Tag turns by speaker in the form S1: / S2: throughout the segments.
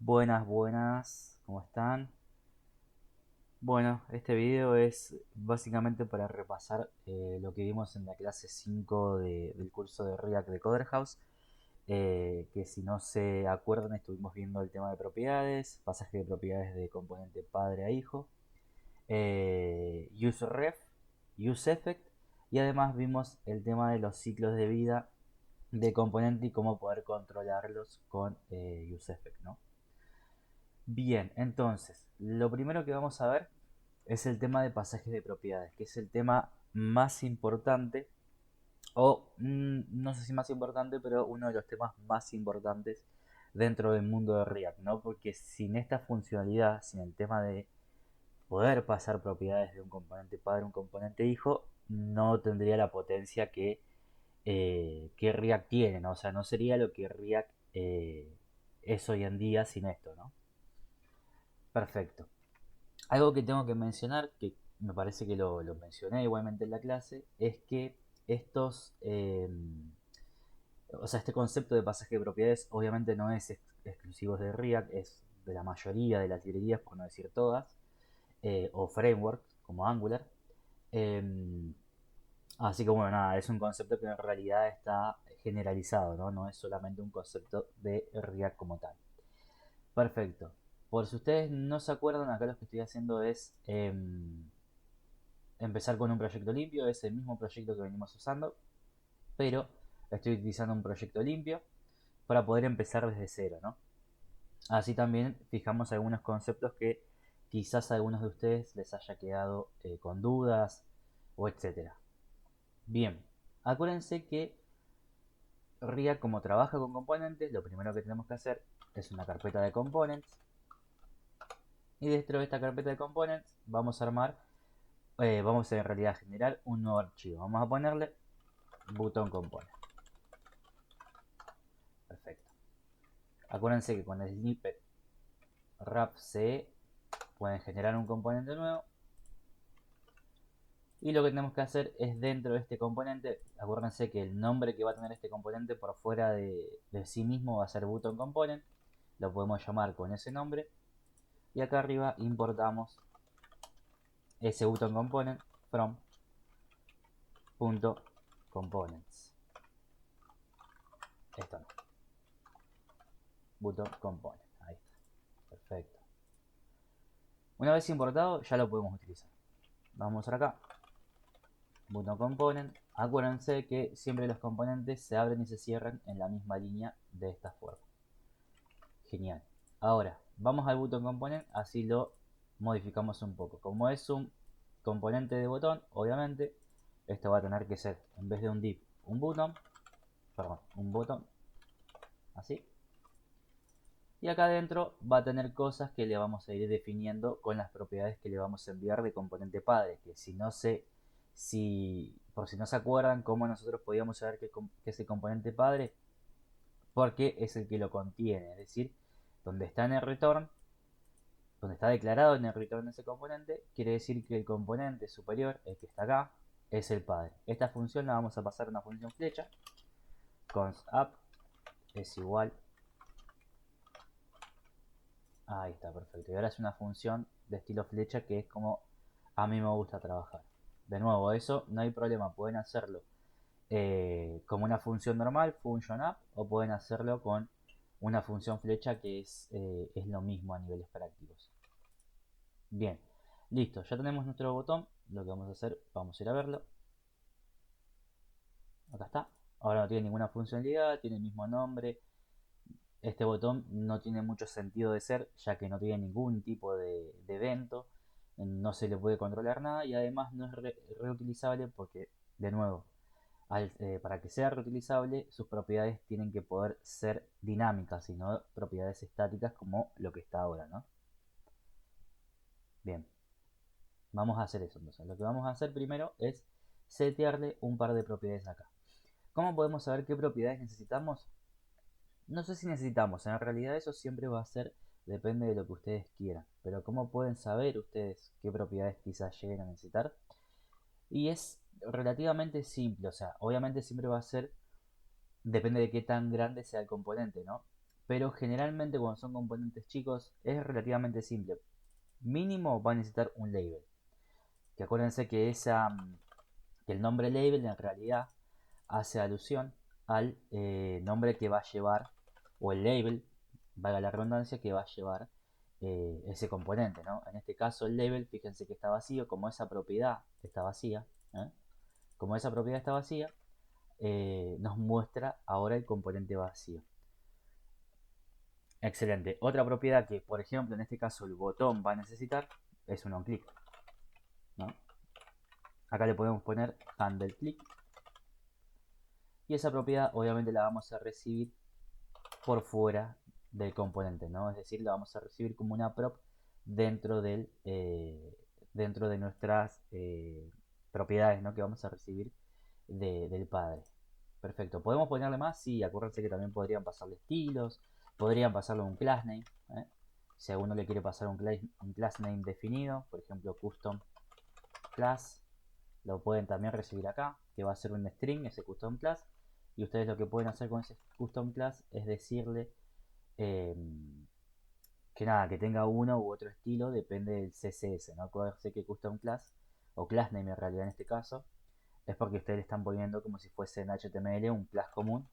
S1: Buenas, buenas, ¿cómo están? Bueno, este video es básicamente para repasar lo que vimos en la clase 5 del curso de React de Coder House, que si no se acuerdan estuvimos viendo el tema de propiedades, pasaje de propiedades de componente padre a hijo, useRef, useEffect, y además vimos el tema de los ciclos de vida de componente y cómo poder controlarlos con useEffect, ¿no? Bien, entonces, lo primero que vamos a ver es el tema de pasajes de propiedades, que es el tema más importante, o no sé si más importante, pero uno de los temas más importantes dentro del mundo de React, ¿no? Porque sin esta funcionalidad, sin el tema de poder pasar propiedades de un componente padre a un componente hijo, no tendría la potencia que React tiene, ¿no? O sea, no sería lo que React es hoy en día sin esto, ¿no? Perfecto. Algo que tengo que mencionar, que me parece que lo mencioné igualmente en la clase, es que estos, o sea, este concepto de pasaje de propiedades obviamente no es exclusivo de React, es de la mayoría de las librerías, por no decir todas, o frameworks como Angular. Em, Así que bueno, nada, es un concepto que en realidad está generalizado, ¿no? No es solamente un concepto de React como tal. Perfecto. Por si ustedes no se acuerdan, acá lo que estoy haciendo es empezar con un proyecto limpio, es el mismo proyecto que venimos usando, pero estoy utilizando un proyecto limpio para poder empezar desde cero, ¿no? Así también fijamos algunos conceptos que quizás a algunos de ustedes les haya quedado con dudas o etcétera. Bien, acuérdense que RIA como trabaja con componentes, lo primero que tenemos que hacer es una carpeta de components y dentro de esta carpeta de components vamos a armar, vamos a en realidad generar un nuevo archivo. Vamos a ponerle button component. Perfecto. Acuérdense que con el snippet wrap c pueden generar un componente nuevo. Y lo que tenemos que hacer es dentro de este componente, acuérdense que el nombre que va a tener este componente por fuera de sí mismo va a ser button component. Lo podemos llamar con ese nombre. Y acá arriba importamos ese button component from punto components. Esto no. Button component. Ahí está. Perfecto. Una vez importado ya lo podemos utilizar. Vamos acá. Button component. Acuérdense que siempre los componentes se abren y se cierran en la misma línea de esta forma. Genial. Ahora, vamos al button component, así lo modificamos un poco. Como es un componente de botón, obviamente, esto va a tener que ser, en vez de un div, un button, perdón, un botón, así. Y acá adentro va a tener cosas que le vamos a ir definiendo con las propiedades que le vamos a enviar de componente padre, que si no sé, si por si no se acuerdan cómo nosotros podíamos saber que es el componente padre, porque es el que lo contiene, es decir, donde está en el return, donde está declarado en el return de ese componente, quiere decir que el componente superior, el que está acá, es el padre. Esta función la vamos a pasar a una función flecha, const up es igual. Ahí está, perfecto. Y ahora es una función de estilo flecha que es como a mí me gusta trabajar. De nuevo, eso no hay problema, pueden hacerlo como una función normal, function up, o pueden hacerlo con una función flecha que es lo mismo a niveles prácticos. Bien, listo, ya tenemos nuestro botón. Lo que vamos a hacer, vamos a ir a verlo. Acá está. Ahora no tiene ninguna funcionalidad, tiene el mismo nombre. Este botón no tiene mucho sentido de ser, ya que no tiene ningún tipo de evento, no se le puede controlar nada y además no es reutilizable porque, de nuevo, para que sea reutilizable, sus propiedades tienen que poder ser dinámicas y no propiedades estáticas como lo que está ahora, ¿no? Bien, vamos a hacer eso. Entonces, lo que vamos a hacer primero es setearle un par de propiedades acá. ¿Cómo podemos saber qué propiedades necesitamos? No sé si necesitamos, en realidad eso siempre va a ser, depende de lo que ustedes quieran. Pero ¿cómo pueden saber ustedes qué propiedades quizás lleguen a necesitar? Y es relativamente simple, o sea, obviamente siempre va a ser, depende de qué tan grande sea el componente, ¿no? pero generalmente cuando son componentes chicos es relativamente simple. Mínimo va a necesitar un label. Que acuérdense que que el nombre label en realidad hace alusión al nombre que va a llevar, o el label, valga la redundancia, que va a llevar ese componente, ¿no? En este caso el label, fíjense que está vacío, como esa propiedad está vacía, ¿eh? Como esa propiedad está vacía, nos muestra ahora el componente vacío. Excelente. Otra propiedad que, por ejemplo, en este caso el botón va a necesitar es un onClick, ¿no? Acá le podemos poner handle click. Y esa propiedad obviamente la vamos a recibir por fuera del componente, ¿no? Es decir, la vamos a recibir como una prop dentro dentro de nuestras propiedades, ¿no? Que vamos a recibir del padre. Perfecto. ¿Podemos ponerle más? Sí, acuérdense que también podrían pasarle estilos, podrían pasarle un class name, ¿eh? Si a uno le quiere pasar un class name definido, por ejemplo, custom class, lo pueden también recibir acá, que va a ser un string, ese custom class. Y ustedes lo que pueden hacer con ese custom class es decirle eh, que nada, que tenga uno u otro estilo, depende del CSS, ¿no? Acuérdense que custom class, o class name en realidad en este caso, es porque ustedes le están poniendo como si fuese en HTML un class común,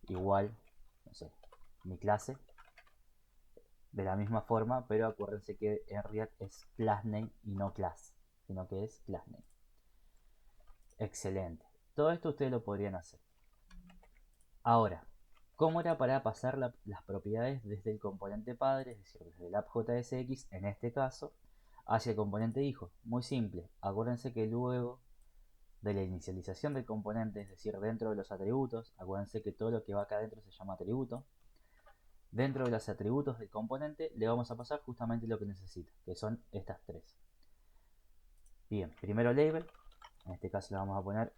S1: igual, no sé, mi clase, de la misma forma, pero acuérdense que en React es class name y no class, sino que es class name. Excelente. Todo esto ustedes lo podrían hacer. Ahora, ¿cómo era para pasar las propiedades desde el componente padre, es decir, desde el app.jsx, en este caso, hacia el componente hijo? Muy simple. Acuérdense que luego de la inicialización del componente, es decir, dentro de los atributos, acuérdense que todo lo que va acá adentro se llama atributo. Dentro de los atributos del componente le vamos a pasar justamente lo que necesita, que son estas tres. Bien, primero label, en este caso le vamos a poner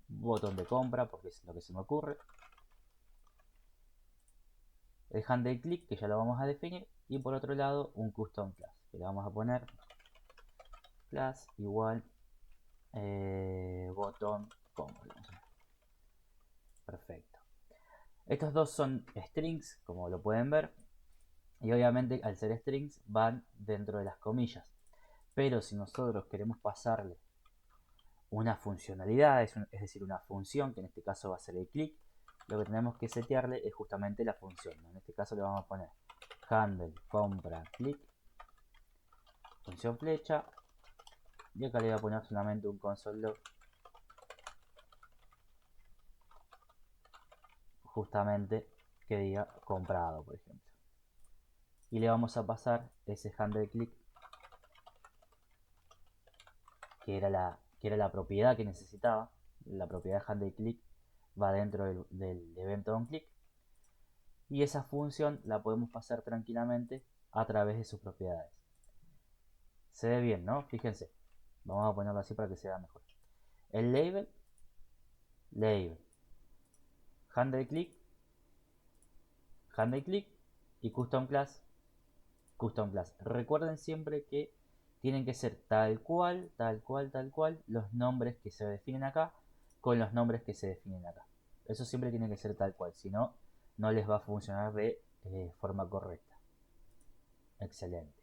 S1: botón de compra, porque es lo que se me ocurre. El handle click, que ya lo vamos a definir, y por otro lado un custom class, que le vamos a poner class igual botón compra. Perfecto. Estos dos son strings, como lo pueden ver, y obviamente al ser strings van dentro de las comillas. Pero si nosotros queremos pasarle una funcionalidad, es decir, una función, que en este caso va a ser el click, lo que tenemos que setearle es justamente la función, ¿no? En este caso le vamos a poner handle compra click, función flecha, y acá le voy a poner solamente un console log, justamente que diga comprado, por ejemplo. Y le vamos a pasar ese handle click, que era la propiedad que necesitaba. La propiedad de handle click va dentro del evento onClick. Y esa función la podemos pasar tranquilamente a través de sus propiedades. Se ve bien, ¿no? Fíjense. Vamos a ponerlo así para que se vea mejor. El label, handle click y custom class. Recuerden siempre que tienen que ser tal cual los nombres que se definen acá con los nombres que se definen acá. Eso siempre tiene que ser tal cual, si no, no les va a funcionar de forma correcta. Excelente.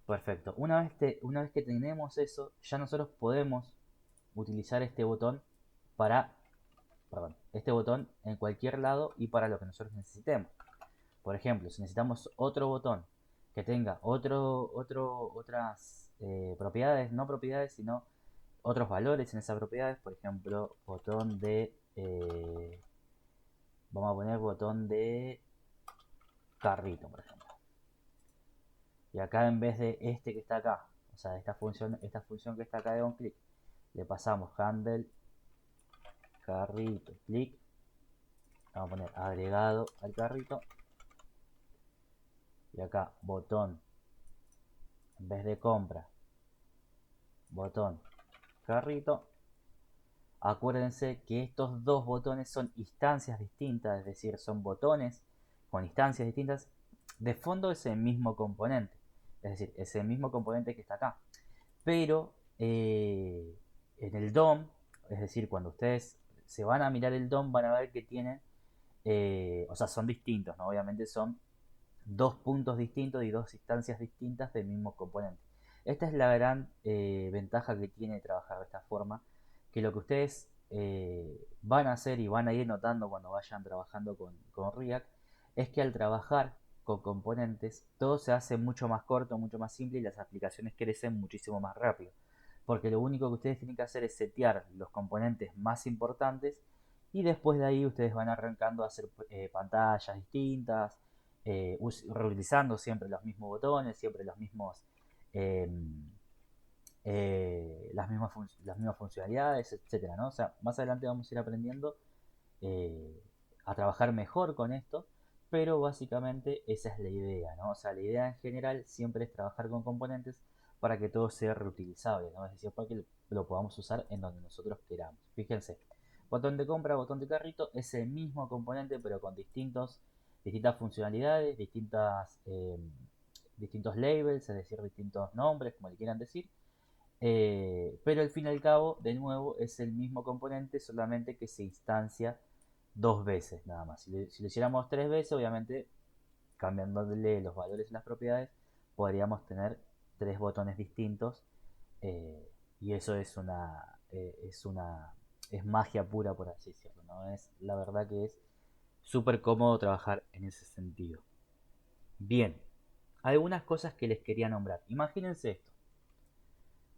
S1: Perfecto. Una vez que tenemos eso, ya nosotros podemos utilizar este botón este botón en cualquier lado y para lo que nosotros necesitemos. Por ejemplo, si necesitamos otro botón que tenga otras propiedades, no propiedades, sino otros valores en esas propiedades, por ejemplo, botón de, vamos a poner botón de carrito, por ejemplo. Y acá en vez de este que está acá, o sea, esta función que está acá de onClick, le pasamos handle carrito click, vamos a poner agregado al carrito, y acá botón, en vez de compra, botón carrito. Acuérdense que estos dos botones son instancias distintas, es decir, son botones con instancias distintas. De fondo es el mismo componente, es decir, es el mismo componente que está acá. Pero en el DOM, es decir, cuando ustedes se van a mirar el DOM, van a ver que tienen o sea, son distintos, ¿no? Obviamente son dos puntos distintos y dos instancias distintas del mismo componente. Esta es la gran ventaja que tiene trabajar de esta forma, que lo que ustedes van a hacer y van a ir notando cuando vayan trabajando con React, es que al trabajar con componentes, todo se hace mucho más corto, mucho más simple y las aplicaciones crecen muchísimo más rápido. Porque lo único que ustedes tienen que hacer es setear los componentes más importantes y después de ahí ustedes van arrancando a hacer pantallas distintas, reutilizando siempre los mismos botones, siempre los mismos, eh, las mismas funcionalidades, etcétera, ¿no? O sea, más adelante vamos a ir aprendiendo eh, a trabajar mejor con esto, pero básicamente esa es la idea, ¿no? O sea, la idea en general siempre es trabajar con componentes para que todo sea reutilizable, ¿no? Es decir, para que lo podamos usar en donde nosotros queramos. Fíjense, botón de compra, botón de carrito, es el mismo componente pero con distintas funcionalidades, distintos labels, es decir, distintos nombres, como le quieran decir. Pero al fin y al cabo, de nuevo, es el mismo componente, solamente que se instancia dos veces nada más. Si lo hiciéramos tres veces, obviamente, cambiándole los valores y las propiedades, podríamos tener tres botones distintos. Y eso es magia pura, por así decirlo, ¿no? La verdad que es súper cómodo trabajar en ese sentido. Bien, algunas cosas que les quería nombrar. Imagínense esto.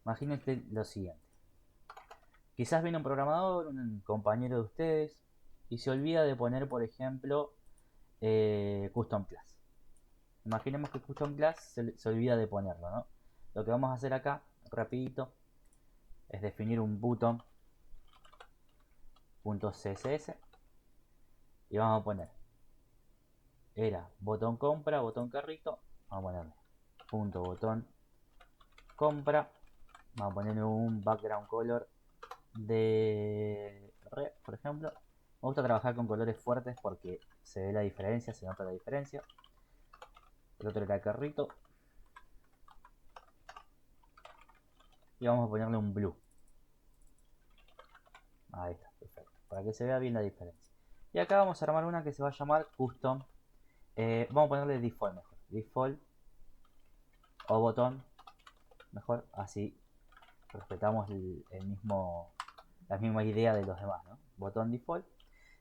S1: Imagínense lo siguiente. Quizás viene un programador, un compañero de ustedes, y se olvida de poner, por ejemplo, Custom Class. Imaginemos que Custom Class se olvida de ponerlo, ¿no? Lo que vamos a hacer acá, rapidito, es definir un button.css y vamos a poner era botón compra, botón carrito, vamos a ponerle punto botón compra, vamos a ponerle un background color de red, por ejemplo. Me gusta trabajar con colores fuertes porque se ve la diferencia, se nota la diferencia. El otro era el carrito. Y vamos a ponerle un blue. Ahí está, perfecto. Para que se vea bien la diferencia. Y acá vamos a armar una que se va a llamar custom. Vamos a ponerle default mejor. Default o botón mejor. Así respetamos la misma idea de los demás, ¿no? Botón default.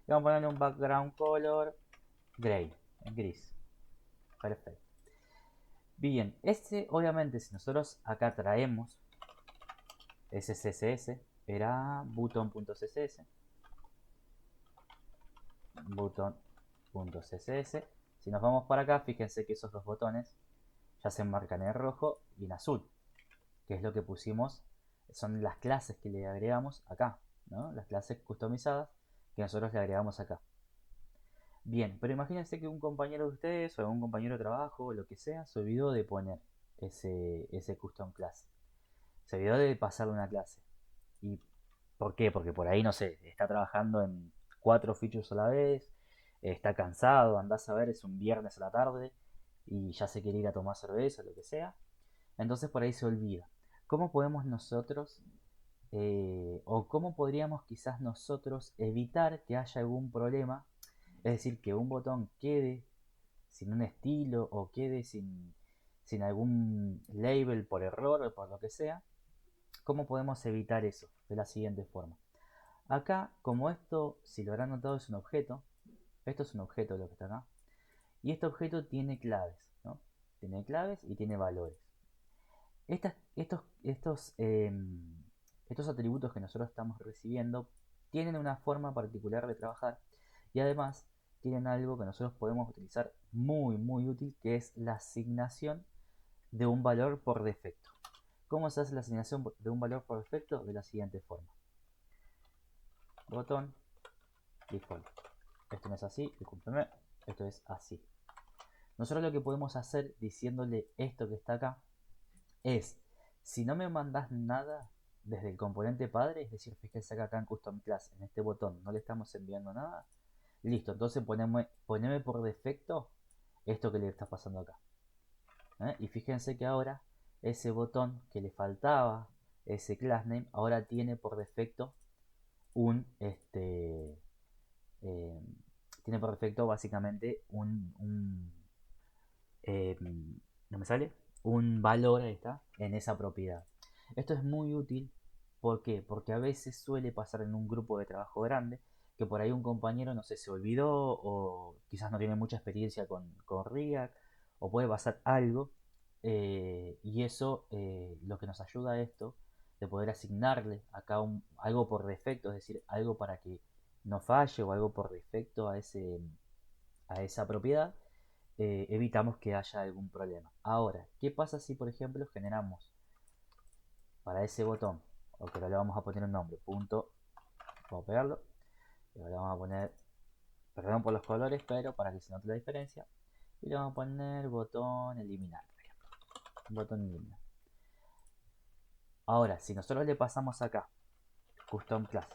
S1: Y vamos a ponerle un background color gray, en gris. Perfecto. Bien, obviamente si nosotros acá traemos ese CSS, era button.css, button.css. Si nos vamos para acá, fíjense que esos dos botones ya se enmarcan en rojo y en azul, que es lo que pusimos, son las clases que le agregamos acá, ¿no? Las clases customizadas que nosotros le agregamos acá. Bien, pero imagínense que un compañero de ustedes o un compañero de trabajo o lo que sea se olvidó de poner ese custom class. Se olvidó de pasarle una clase. ¿Y por qué? Porque por ahí, no sé, está trabajando en 4 features a la vez, está cansado, andás a ver, es un viernes a la tarde y ya se quiere ir a tomar cerveza, lo que sea. Entonces por ahí se olvida. ¿Cómo podemos nosotros, o cómo podríamos quizás nosotros evitar que haya algún problema? Es decir, que un botón quede sin un estilo o quede sin algún label por error o por lo que sea. ¿Cómo podemos evitar eso? De la siguiente forma. Acá, como esto, si lo habrán notado, es un objeto. Esto es un objeto lo que está acá. Y este objeto tiene claves, ¿no? Tiene claves y tiene valores. Estos atributos que nosotros estamos recibiendo tienen una forma particular de trabajar y además tienen algo que nosotros podemos utilizar muy útil, que es la asignación de un valor por defecto. ¿Cómo se hace la asignación de un valor por defecto? De la siguiente forma. Botón default. Esto no es así, discúlpeme, esto es así. Nosotros lo que podemos hacer diciéndole esto que está acá es, si no me mandas nada desde el componente padre, es decir, fíjense acá en custom class, en este botón, no le estamos enviando nada, listo, entonces poneme por defecto esto que le está pasando acá. Y fíjense que ahora ese botón que le faltaba, ese class name, ahora tiene por defecto un tiene por defecto básicamente eh, no me sale, un valor, ahí está, en esa propiedad. Esto es muy útil, ¿por qué? Porque a veces suele pasar en un grupo de trabajo grande que por ahí un compañero, no sé, se olvidó o quizás no tiene mucha experiencia con React o puede pasar algo y eso lo que nos ayuda a esto de poder asignarle acá algo por defecto, es decir, algo para que no falle o algo por defecto a esa propiedad, evitamos que haya algún problema. Ahora, ¿qué pasa si por ejemplo generamos para ese botón, o que le vamos a poner un nombre, punto, vamos a pegarlo, y le vamos a poner, perdón por los colores, pero para que se note la diferencia, y le vamos a poner botón eliminar, por ejemplo, botón eliminar. Ahora, si nosotros le pasamos acá, custom class,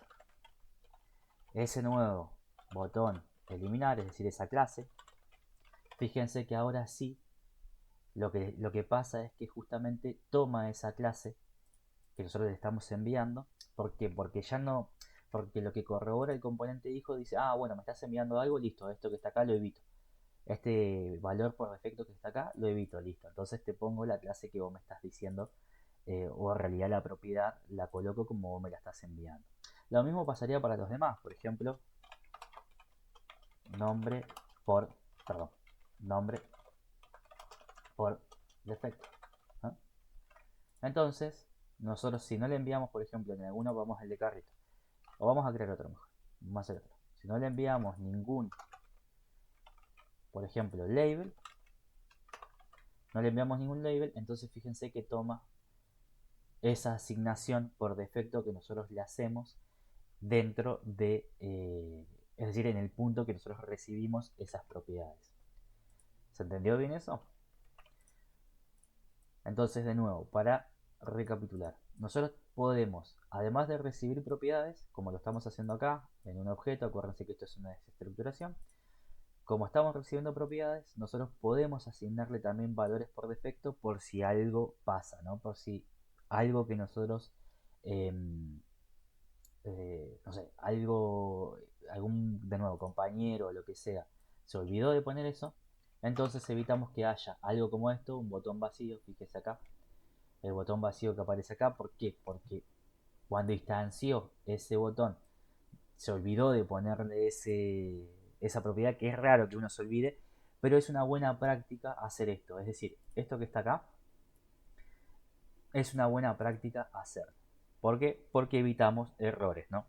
S1: ese nuevo botón eliminar, es decir, esa clase, fíjense que ahora sí, lo que pasa es que justamente toma esa clase que nosotros le estamos enviando. ¿Por qué? Porque ya no, porque lo que corrobora el componente hijo dice, ah, bueno, me estás enviando algo, listo, esto que está acá lo evito. Este valor por defecto que está acá lo evito, listo. Entonces te pongo la clase que vos me estás diciendo, o en realidad la propiedad la coloco como vos me la estás enviando. Lo mismo pasaría para los demás, por ejemplo, nombre por, perdón, nombre por defecto, ¿no? Entonces, nosotros si no le enviamos, por ejemplo, en alguno vamos al de carrito, o vamos a crear otro mejor, vamos a hacer otro. Si no le enviamos ningún, por ejemplo, label, no le enviamos ningún label, entonces fíjense que toma esa asignación por defecto que nosotros le hacemos dentro de, es decir, en el punto que nosotros recibimos esas propiedades. ¿Se entendió bien eso? Entonces, de nuevo, para recapitular, nosotros podemos, además de recibir propiedades, como lo estamos haciendo acá, en un objeto, acuérdense que esto es una desestructuración, como estamos recibiendo propiedades, nosotros podemos asignarle también valores por defecto por si algo pasa, ¿no? Por si algo que nosotros, eh, no sé, algún, de nuevo, compañero o lo que sea, se olvidó de poner eso, entonces evitamos que haya algo como esto, un botón vacío, fíjese acá, el botón vacío que aparece acá. ¿Por qué? Porque cuando instanció ese botón se olvidó de ponerle esa propiedad, que es raro que uno se olvide, pero es una buena práctica hacer esto. Es decir, esto que está acá es una buena práctica hacer. ¿Por qué? Porque evitamos errores, ¿no?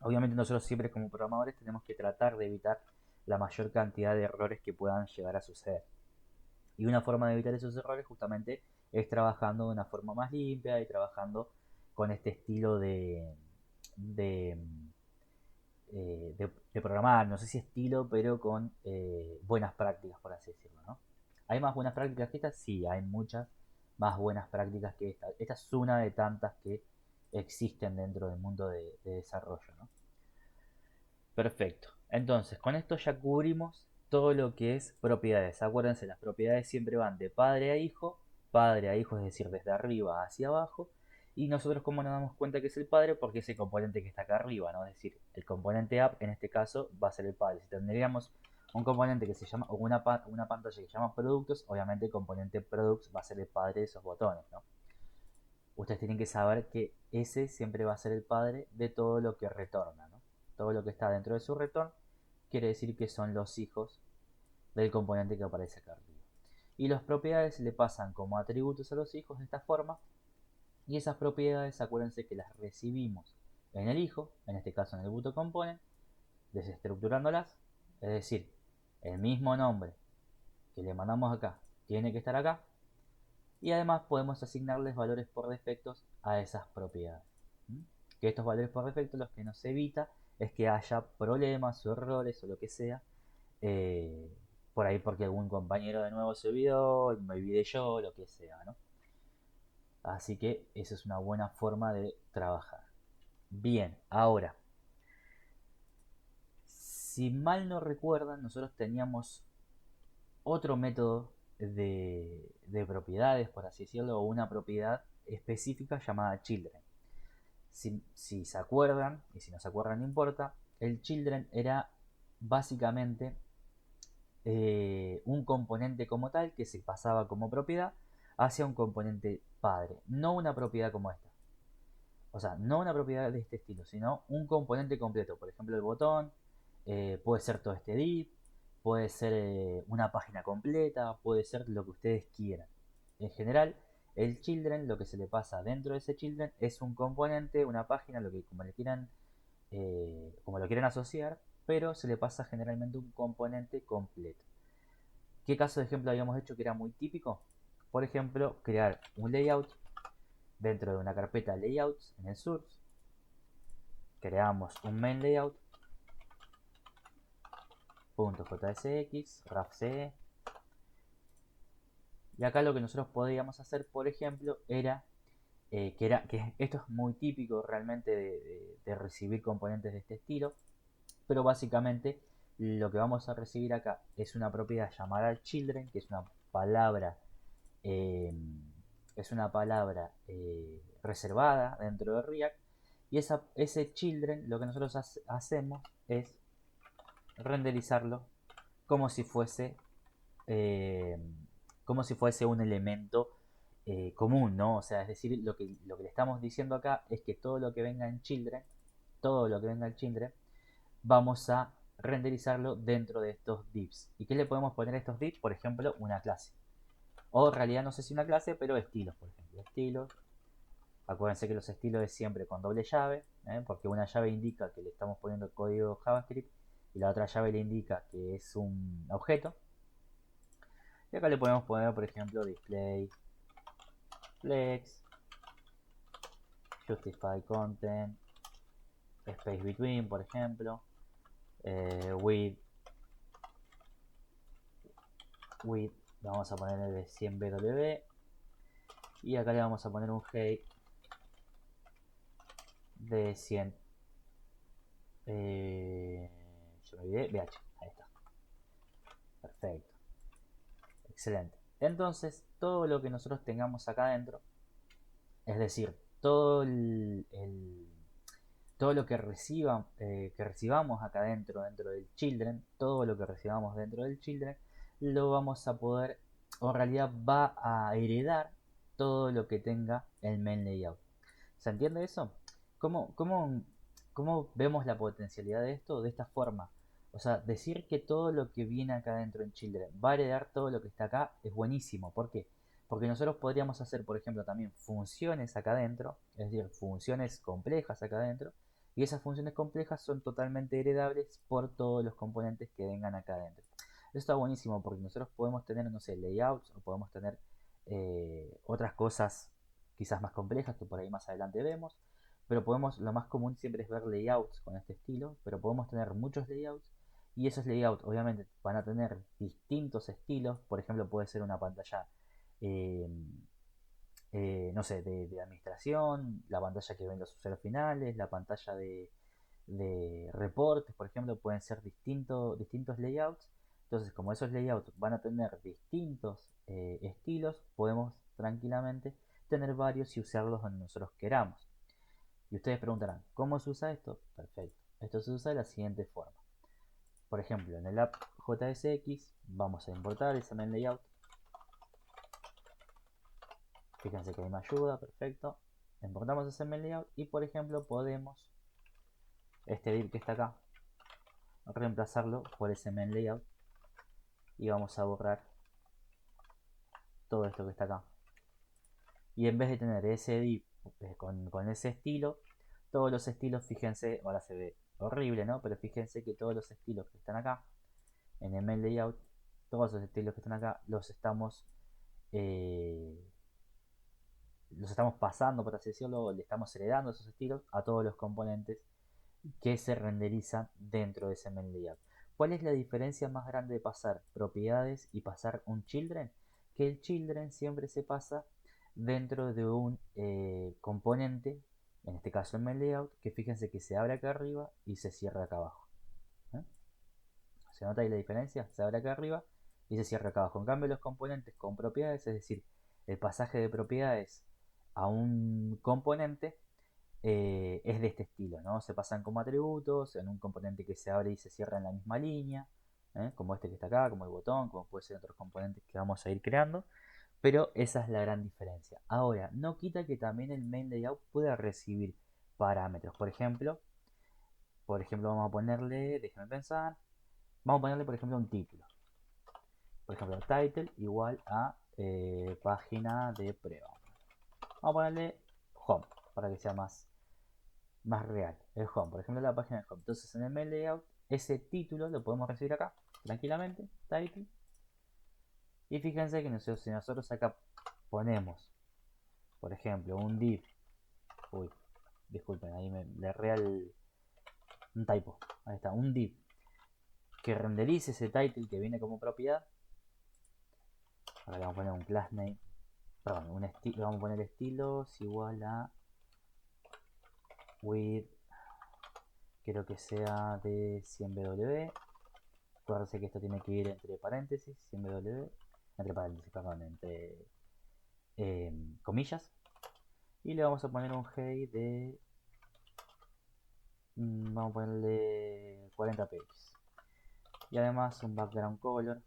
S1: Obviamente nosotros siempre como programadores tenemos que tratar de evitar la mayor cantidad de errores que puedan llegar a suceder. Y una forma de evitar esos errores justamente es trabajando de una forma más limpia y trabajando con este estilo de, de programar, no sé si estilo, pero con buenas prácticas, por así decirlo, ¿no? ¿Hay más buenas prácticas que estas? Sí, hay muchas más buenas prácticas que esta. Esta es una de tantas que existen dentro del mundo de desarrollo, ¿no? Perfecto. Entonces, con esto ya cubrimos todo lo que es propiedades. Acuérdense, las propiedades siempre van de padre a hijo, es decir, desde arriba hacia abajo. Y nosotros, ¿cómo nos damos cuenta que es el padre? Porque es el componente que está acá arriba, ¿no? Es decir, el componente app en este caso va a ser el padre. Si tendríamos un componente que se llama, o una pantalla que se llama productos, obviamente el componente products va a ser el padre de esos botones, ¿no? Ustedes tienen que saber que ese siempre va a ser el padre de todo lo que retorna, ¿no? Todo lo que está dentro de su return quiere decir que son los hijos del componente que aparece acá arriba. Y las propiedades le pasan como atributos a los hijos de esta forma. Y esas propiedades, acuérdense que las recibimos en el hijo, en este caso en el button component, desestructurándolas. Es decir, el mismo nombre que le mandamos acá tiene que estar acá. Y además podemos asignarles valores por defectos a esas propiedades. ¿Mm? Que estos valores por defecto los que nos evita es que haya problemas o errores o lo que sea, eh, por ahí porque algún compañero de nuevo se olvidó, me olvidé yo, lo que sea, ¿no? Así que esa es una buena forma de trabajar. Bien, ahora, si mal no recuerdan, nosotros teníamos otro método de propiedades, por así decirlo, o una propiedad específica llamada children. Si se acuerdan, y si no se acuerdan no importa, el children era básicamente un componente como tal que se pasaba como propiedad hacia un componente padre, no una propiedad como esta. O sea, no una propiedad de este estilo, sino un componente completo. Por ejemplo, el botón, puede ser todo este div, puede ser una página completa, puede ser lo que ustedes quieran. En general, el children, lo que se le pasa dentro de ese children es un componente, una página, lo que como lo quieran asociar, pero se le pasa generalmente un componente completo. ¿Qué caso de ejemplo habíamos hecho que era muy típico? Por ejemplo, crear un layout dentro de una carpeta layouts en el source. Creamos un main layout .jsx, rafce. Y acá lo que nosotros podíamos hacer, por ejemplo, era que esto es muy típico realmente de recibir componentes de este estilo, pero básicamente lo que vamos a recibir acá es una propiedad llamada children, que eh, es una palabra reservada dentro de React, y ese children lo que nosotros hacemos es renderizarlo como si fuese eh, como si fuese un elemento común, ¿no? O sea, es decir, lo que le estamos diciendo acá es que todo lo que venga en children, todo lo que venga en children, vamos a renderizarlo dentro de estos divs. ¿Y qué le podemos poner a estos divs? Por ejemplo, una clase. O en realidad no sé si una clase, pero estilos, por ejemplo. Estilos. Acuérdense que los estilos es siempre con doble llave, porque una llave indica que le estamos poniendo código JavaScript y la otra llave le indica que es un objeto. Y acá le podemos poner, por ejemplo, display, flex, justify content, space between, por ejemplo, width, vamos a poner de 100 bw y acá le vamos a poner un height de 100. Yo me olvidé, BH, ahí está. Perfecto. Excelente. Entonces, todo lo que nosotros tengamos acá adentro, es decir, todo lo que recibamos acá dentro del children, todo lo que recibamos dentro del children, lo vamos a poder, o en realidad va a heredar todo lo que tenga el main layout. ¿Se entiende eso? ¿Cómo, cómo, cómo vemos la potencialidad de esto? De esta forma. O sea, decir que todo lo que viene acá dentro en Children va a heredar todo lo que está acá es buenísimo. ¿Por qué? Porque nosotros podríamos hacer, por ejemplo, también funciones acá adentro, es decir, funciones complejas acá adentro, y esas funciones complejas son totalmente heredables por todos los componentes que vengan acá adentro. Eso está buenísimo porque nosotros podemos tener, no sé, layouts o podemos tener otras cosas quizás más complejas que por ahí más adelante vemos, pero lo más común siempre es ver layouts con este estilo, pero podemos tener muchos layouts y esos layouts obviamente van a tener distintos estilos, por ejemplo puede ser una pantalla eh, no sé, de administración, la pantalla que ven los usuarios finales, la pantalla de reportes, por ejemplo, pueden ser distintos layouts. Entonces, como esos layouts van a tener distintos estilos, podemos tranquilamente tener varios y usarlos donde nosotros queramos. Y ustedes preguntarán, ¿cómo se usa esto? Perfecto. Esto se usa de la siguiente forma. Por ejemplo, en el app JSX vamos a importar ese main layout. Fíjense que ahí me ayuda, perfecto. Importamos ese main layout y por ejemplo podemos, este div que está acá, reemplazarlo por ese main layout y vamos a borrar todo esto que está acá. Y en vez de tener ese div con ese estilo, todos los estilos, fíjense, ahora se ve horrible, ¿no? Pero fíjense que todos los estilos que están acá, en el main layout, todos los estilos que están acá, eh, los estamos pasando, por así decirlo, le estamos heredando esos estilos a todos los componentes que se renderizan dentro de ese main layout. ¿Cuál es la diferencia más grande de pasar propiedades y pasar un children? Que el children siempre se pasa dentro de un componente, en este caso el main layout, que fíjense que se abre acá arriba y se cierra acá abajo. ¿Eh? ¿Se nota ahí la diferencia? Se abre acá arriba y se cierra acá abajo. En cambio los componentes con propiedades, es decir, el pasaje de propiedades a un componente, es de este estilo, ¿no? Se pasan como atributos en un componente que se abre y se cierra en la misma línea, como este que está acá, como el botón, como puede ser otros componentes que vamos a ir creando. Pero esa es la gran diferencia. Ahora, no quita que también el main layout pueda recibir parámetros. Por ejemplo, vamos a ponerle, déjenme pensar, vamos a ponerle por ejemplo un título. Por ejemplo, title igual a página de prueba. Vamos a ponerle home para que sea más real. El home, por ejemplo, la página de home. Entonces en el main layout, ese título lo podemos recibir acá, tranquilamente, title. Y fíjense que si nosotros acá ponemos, por ejemplo, un div. Uy, disculpen, ahí le real un typo. Ahí está, un div que renderice ese title que viene como propiedad. Ahora le vamos a poner un class name. Perdón, un estilo. Vamos a poner estilos igual a with. Quiero que sea de 100W. Acuérdense que esto tiene que ir entre paréntesis, 100W. Entre paréntesis, perdón, entre comillas. Y le vamos a poner un hey de. Vamos a ponerle 40 px. Y además un background color.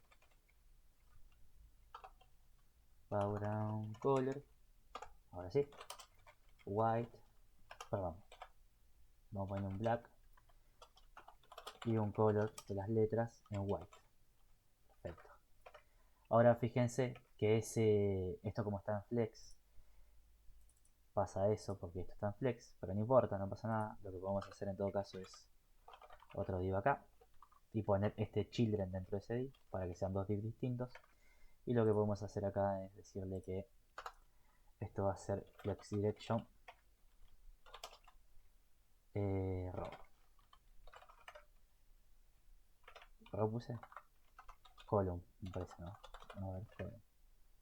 S1: Background color. Ahora sí. White. Perdón. Vamos a poner un black. Y un color de las letras en white. Perfecto. Ahora fíjense que esto como está en flex, pasa eso porque esto está en flex, pero no importa, no pasa nada. Lo que podemos hacer en todo caso es otro div acá y poner este children dentro de ese div para que sean dos divs distintos. Y lo que podemos hacer acá es decirle que esto va a ser flex direction row. Row puse column, me parece, ¿no? A ver, column.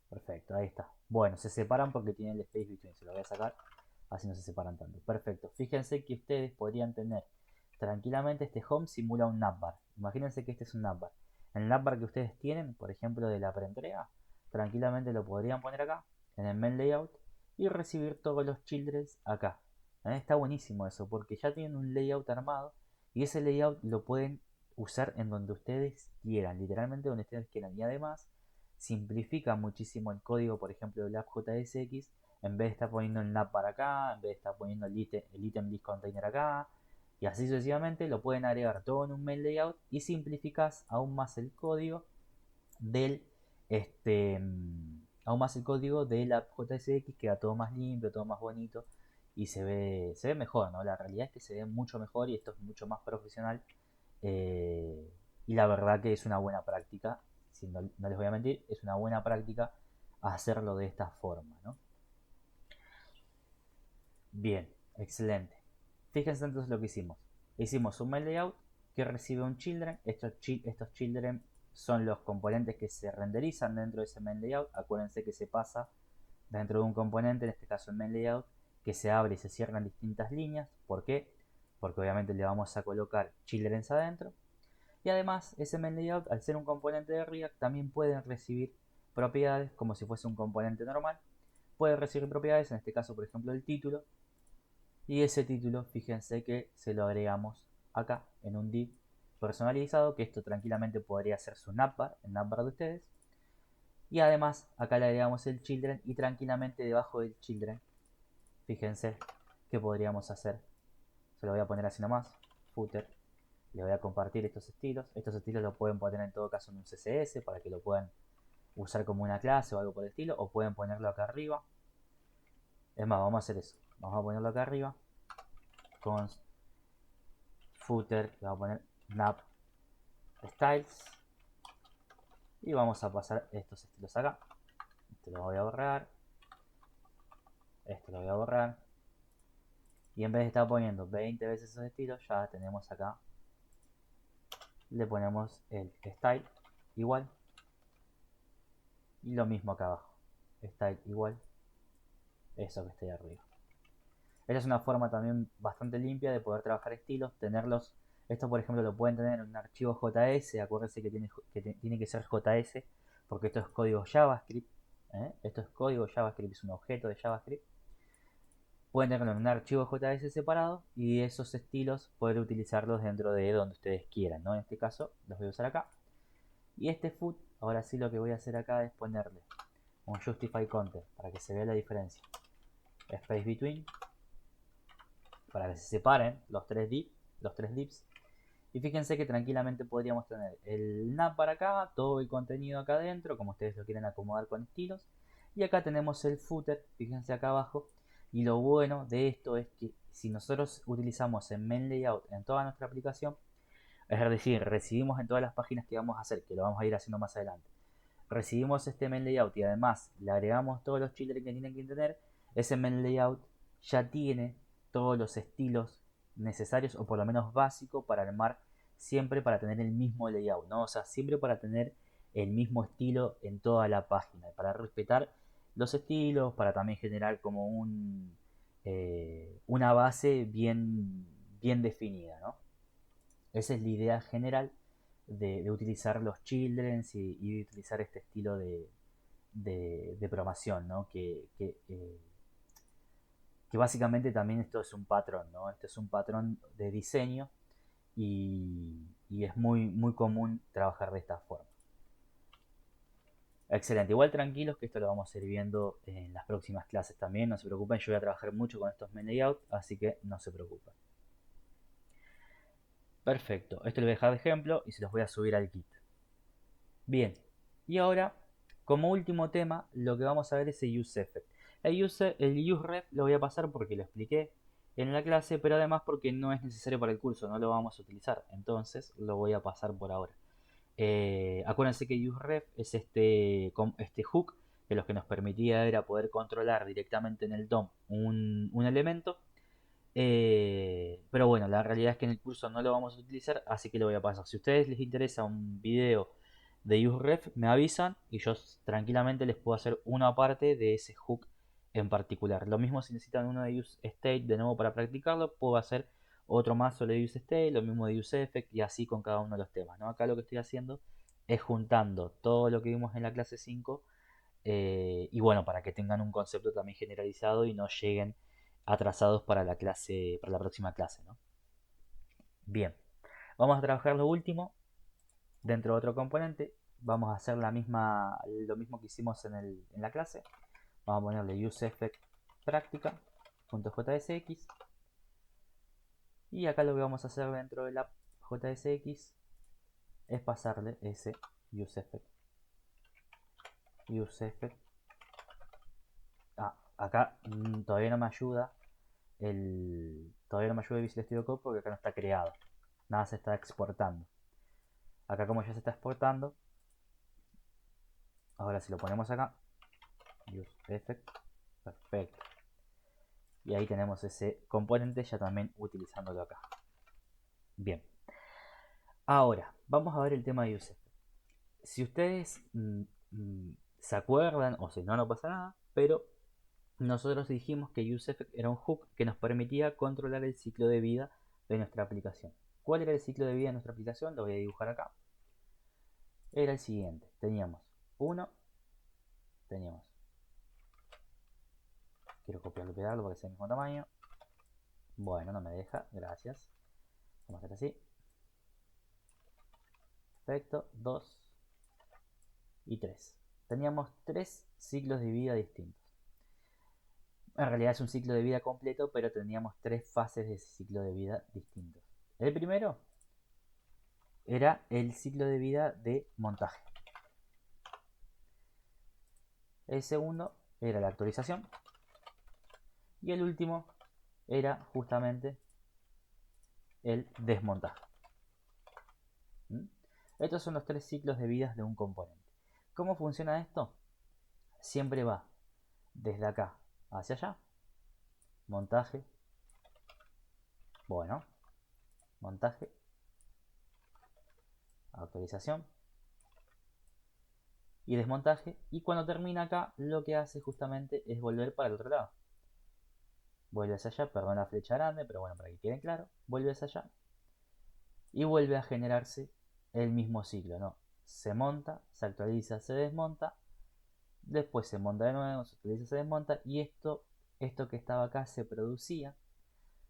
S1: Perfecto, ahí está. Bueno, se separan porque tienen el space between, se lo voy a sacar, así no se separan tanto. Perfecto, fíjense que ustedes podrían tener tranquilamente este home simula un navbar. Imagínense que este es un navbar. El navbar que ustedes tienen, por ejemplo de la preentrega, tranquilamente lo podrían poner acá, en el main layout, y recibir todos los childrens acá. Está buenísimo eso, porque ya tienen un layout armado, y ese layout lo pueden usar en donde ustedes quieran, literalmente donde ustedes quieran. Y además, simplifica muchísimo el código, por ejemplo, del app JSX, en vez de estar poniendo el nav para acá, en vez de estar poniendo el item list container acá, y así sucesivamente, lo pueden agregar todo en un main layout y simplificas aún más el código del aún más el código de la JSX, queda todo más limpio, todo más bonito y se ve mejor, ¿no? La realidad es que se ve mucho mejor y esto es mucho más profesional, y la verdad que es una buena práctica, si no, no les voy a mentir, es una buena práctica hacerlo de esta forma, ¿no? Bien, excelente. Fíjense entonces lo que hicimos. Hicimos un main layout que recibe un children. Estos children son los componentes que se renderizan dentro de ese main layout. Acuérdense que se pasa dentro de un componente, en este caso el main layout, que se abre y se cierra en distintas líneas. ¿Por qué? Porque obviamente le vamos a colocar childrens adentro. Y además, ese main layout, al ser un componente de React, también pueden recibir propiedades como si fuese un componente normal. Puede recibir propiedades, en este caso, por ejemplo, el título. Y ese título, fíjense que se lo agregamos acá en un div personalizado, que esto tranquilamente podría ser su navbar, el navbar de ustedes. Y además, acá le agregamos el children y tranquilamente debajo del children, fíjense que podríamos hacer. Se lo voy a poner así nomás, footer. Le voy a compartir estos estilos. Estos estilos lo pueden poner en todo caso en un CSS para que lo puedan usar como una clase o algo por el estilo. O pueden ponerlo acá arriba. Es más, vamos a hacer eso. Vamos a ponerlo acá arriba. Const footer. Le vamos a poner nav styles. Y vamos a pasar estos estilos acá. Este lo voy a borrar. Este lo voy a borrar. Y en vez de estar poniendo 20 veces esos estilos, ya tenemos acá. Le ponemos el style igual. Y lo mismo acá abajo. Style igual. Eso que está ahí arriba. Esta es una forma también bastante limpia de poder trabajar estilos, tenerlos. Esto, por ejemplo, lo pueden tener en un archivo JS. Acuérdense que tiene que ser JS porque esto es código JavaScript. Esto es código JavaScript, es un objeto de JavaScript. pueden tenerlo en un archivo JS separado y esos estilos poder utilizarlos dentro de donde ustedes quieran, ¿no? En este caso los voy a usar acá. Y este foot, ahora sí lo que voy a hacer acá es ponerle un justify content para que se vea la diferencia. Space between, para que se separen los tres divs. Y fíjense que tranquilamente podríamos tener el nav para acá, todo el contenido acá adentro, como ustedes lo quieren acomodar con estilos. Y acá tenemos el footer, fíjense acá abajo. Y lo bueno de esto es que si nosotros utilizamos el main layout en toda nuestra aplicación, es decir, recibimos en todas las páginas que vamos a hacer, que lo vamos a ir haciendo más adelante, recibimos este main layout y además le agregamos todos los children que tienen que tener, ese main layout ya tiene todos los estilos necesarios o por lo menos básicos para armar siempre para tener el mismo layout, ¿no? O sea, siempre para tener el mismo estilo en toda la página, para respetar los estilos, para también generar como una base bien definida, ¿no? Esa es la idea general de utilizar los childrens y de utilizar este estilo de programación, ¿no? Que básicamente también esto es un patrón, ¿no? Este es un patrón de diseño y es muy común trabajar de esta forma. Excelente, igual tranquilos que esto lo vamos a ir viendo en las próximas clases también, no se preocupen, yo voy a trabajar mucho con estos main layout, así que no se preocupen. Perfecto, esto lo voy a dejar de ejemplo y se los voy a subir al kit. Bien, y ahora, como último tema, lo que vamos a ver es el useEffect. El useRef lo voy a pasar porque lo expliqué en la clase, pero además porque no es necesario para el curso, no lo vamos a utilizar, entonces lo voy a pasar por ahora. Acuérdense que useRef es este hook que lo que nos permitía era poder controlar directamente en el DOM un elemento. Pero bueno, la realidad es que en el curso no lo vamos a utilizar, así que lo voy a pasar. Si a ustedes les interesa un video de useRef, me avisan y yo tranquilamente les puedo hacer uno aparte de ese hook en particular. Lo mismo si necesitan uno de useState de nuevo para practicarlo, puedo hacer otro más solo de useState, lo mismo de useEffect y así con cada uno de los temas, ¿no? Acá lo que estoy haciendo es juntando todo lo que vimos en la clase 5 y bueno, para que tengan un concepto también generalizado y no lleguen atrasados para la clase, para la próxima clase, ¿no? Bien, vamos a trabajar lo último dentro de otro componente. Vamos a hacer lo mismo que hicimos en la clase. Vamos a ponerle useEffect práctica.jsx y acá lo que vamos a hacer dentro de la JSX es pasarle ese useEffect. Acá todavía no me ayuda todavía no me ayuda Visual Studio Code porque acá no está creado, nada se está exportando. Acá como ya se está exportando, ahora si lo ponemos acá, useEffect, perfecto. Y ahí tenemos ese componente ya también utilizándolo acá. Bien. Ahora, vamos a ver el tema de useEffect. Si ustedes se acuerdan, o si no, no pasa nada, pero nosotros dijimos que useEffect era un hook que nos permitía controlar el ciclo de vida de nuestra aplicación. ¿Cuál era el ciclo de vida de nuestra aplicación? Lo voy a dibujar acá. Era el siguiente. Teníamos quiero copiarlo y pegarlo para que sea el mismo tamaño. Bueno, no me deja, gracias. Vamos a hacer así. Perfecto, 2 y 3. Teníamos 3 ciclos de vida distintos. En realidad es un ciclo de vida completo, pero teníamos 3 fases de ese ciclo de vida distintos. El primero era el ciclo de vida de montaje. El segundo era la actualización. Y el último era justamente el desmontaje. Estos son los 3 ciclos de vida de un componente. ¿Cómo funciona esto? Siempre va desde acá hacia allá. Montaje. Bueno. Montaje. Actualización. Y desmontaje. Y cuando termina acá, lo que hace justamente es volver para el otro lado. Vuelve hacia allá, perdón la flecha grande, pero bueno, para que quede claro. Vuelve hacia allá. Y vuelve a generarse el mismo ciclo, ¿no? Se monta, se actualiza, se desmonta. Después se monta de nuevo, se actualiza, se desmonta. Y esto esto que estaba acá se producía,